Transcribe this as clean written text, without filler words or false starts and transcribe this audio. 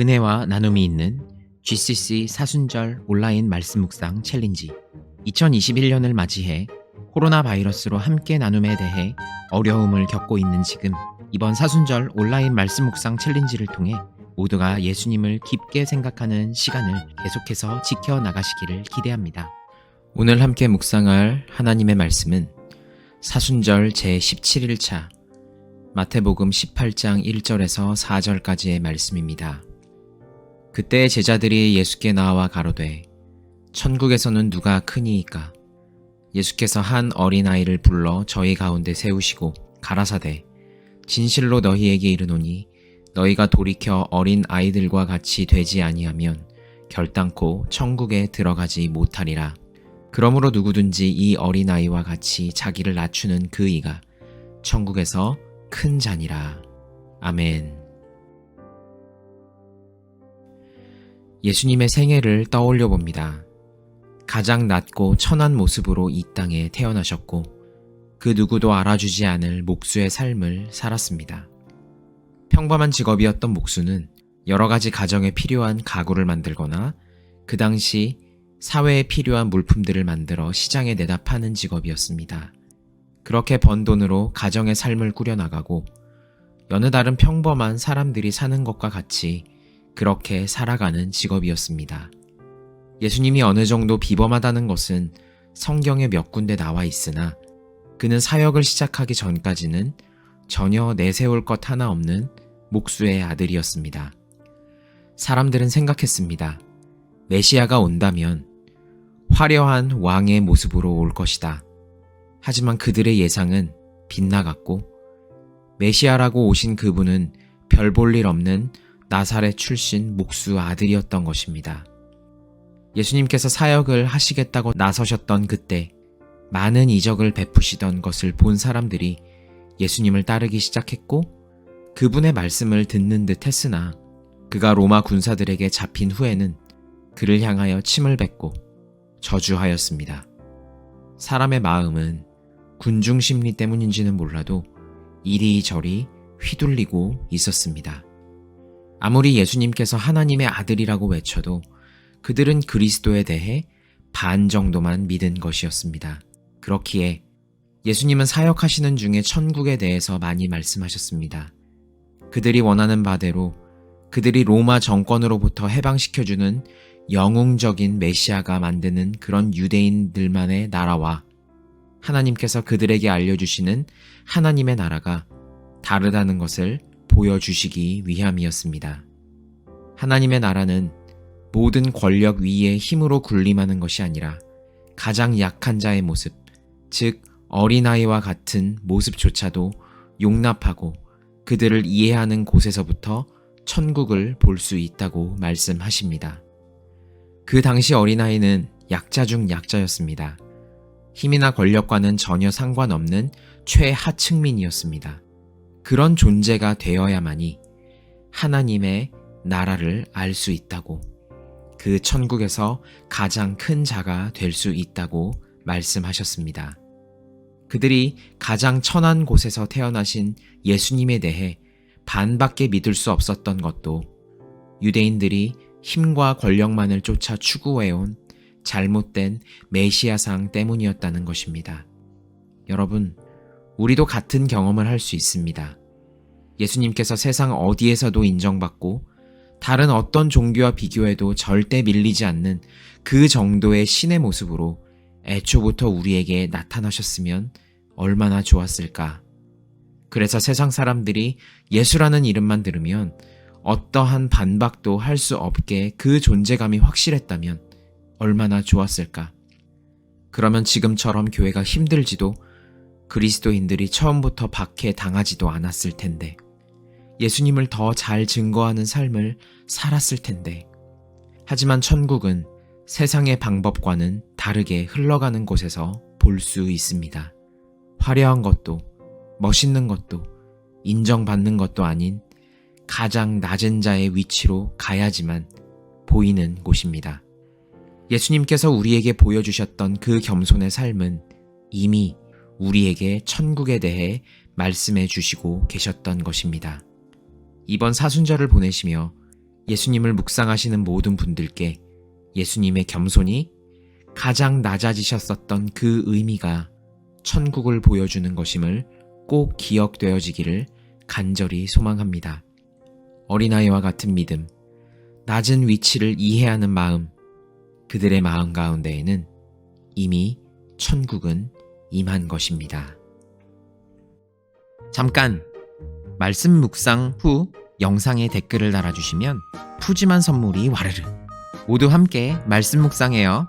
은혜와 나눔이 있는 GCC 사순절 온라인 말씀 묵상 챌린지. 2021년을 맞이해 코로나 바이러스로 함께 나눔에 대해 어려움을 겪고 있는 지금, 이번 사순절 온라인 말씀 묵상 챌린지를 통해 모두가 예수님을 깊게 생각하는 시간을 계속해서 지켜나가시기를 기대합니다. 오늘 함께 묵상할 하나님의 말씀은 사순절 제17일차 마태복음 18장 1절에서 4절까지의 말씀입니다. 그때 제자들이 예수께 나와 가로되 천국에서는 누가 크니이까? 예수께서 한 어린아이를 불러 저희 가운데 세우시고 가라사대 진실로 너희에게 이르노니 너희가 돌이켜 어린 아이들과 같이 되지 아니하면 결단코 천국에 들어가지 못하리라. 그러므로 누구든지 이 어린아이와 같이 자기를 낮추는 그 이가 천국에서 큰 자니라. 아멘. 예수님의 생애를 떠올려 봅니다. 가장 낮고 천한 모습으로 이 땅에 태어나셨고 그 누구도 알아주지 않을 목수의 삶을 살았습니다. 평범한 직업이었던 목수는 여러 가지 가정에 필요한 가구를 만들거나 그 당시 사회에 필요한 물품들을 만들어 시장에 내다 파는 직업이었습니다. 그렇게 번 돈으로 가정의 삶을 꾸려나가고 여느 다른 평범한 사람들이 사는 것과 같이 그렇게 살아가는 직업이었습니다. 예수님이 어느 정도 비범하다는 것은 성경에 몇 군데 나와 있으나 그는 사역을 시작하기 전까지는 전혀 내세울 것 하나 없는 목수의 아들이었습니다. 사람들은 생각했습니다. 메시아가 온다면 화려한 왕의 모습으로 올 것이다. 하지만 그들의 예상은 빗나갔고 메시아라고 오신 그분은 별 볼 일 없는 나사렛 출신 목수 아들이었던 것입니다. 예수님께서 사역을 하시겠다고 나서셨던 그때 많은 이적을 베푸시던 것을 본 사람들이 예수님을 따르기 시작했고 그분의 말씀을 듣는 듯 했으나 그가 로마 군사들에게 잡힌 후에는 그를 향하여 침을 뱉고 저주하였습니다. 사람의 마음은 군중 심리 때문인지는 몰라도 이리저리 휘둘리고 있었습니다. 아무리 예수님께서 하나님의 아들이라고 외쳐도 그들은 그리스도에 대해 반 정도만 믿은 것이었습니다. 그렇기에 예수님은 사역하시는 중에 천국에 대해서 많이 말씀하셨습니다. 그들이 원하는 바대로 그들이 로마 정권으로부터 해방시켜주는 영웅적인 메시아가 만드는 그런 유대인들만의 나라와 하나님께서 그들에게 알려주시는 하나님의 나라가 다르다는 것을 보여주시기 위함이었습니다. 하나님의 나라는 모든 권력 위에 힘으로 군림하는 것이 아니라 가장 약한 자의 모습, 즉 어린아이와 같은 모습조차도 용납하고 그들을 이해하는 곳에서부터 천국을 볼 수 있다고 말씀하십니다. 그 당시 어린아이는 약자 중 약자였습니다. 힘이나 권력과는 전혀 상관없는 최하층민이었습니다. 그런 존재가 되어야만이 하나님의 나라를 알 수 있다고, 그 천국에서 가장 큰 자가 될 수 있다고 말씀하셨습니다. 그들이 가장 천한 곳에서 태어나신 예수님에 대해 반밖에 믿을 수 없었던 것도 유대인들이 힘과 권력만을 쫓아 추구해온 잘못된 메시아상 때문이었다는 것입니다. 여러분, 우리도 같은 경험을 할 수 있습니다. 예수님께서 세상 어디에서도 인정받고 다른 어떤 종교와 비교해도 절대 밀리지 않는 그 정도의 신의 모습으로 애초부터 우리에게 나타나셨으면 얼마나 좋았을까. 그래서 세상 사람들이 예수라는 이름만 들으면 어떠한 반박도 할 수 없게 그 존재감이 확실했다면 얼마나 좋았을까. 그러면 지금처럼 교회가 힘들지도 그리스도인들이 처음부터 박해당하지도 않았을 텐데, 예수님을 더 잘 증거하는 삶을 살았을 텐데. 하지만 천국은 세상의 방법과는 다르게 흘러가는 곳에서 볼 수 있습니다. 화려한 것도 멋있는 것도 인정받는 것도 아닌 가장 낮은 자의 위치로 가야지만 보이는 곳입니다. 예수님께서 우리에게 보여주셨던 그 겸손의 삶은 이미 우리에게 천국에 대해 말씀해 주시고 계셨던 것입니다. 이번 사순절을 보내시며 예수님을 묵상하시는 모든 분들께 예수님의 겸손이 가장 낮아지셨었던 그 의미가 천국을 보여주는 것임을 꼭 기억되어지기를 간절히 소망합니다. 어린아이와 같은 믿음, 낮은 위치를 이해하는 마음, 그들의 마음 가운데에는 이미 천국은 임한 것입니다. 잠깐! 말씀 묵상 후 영상에 댓글을 달아주시면 푸짐한 선물이 와르르! 모두 함께 말씀 묵상해요.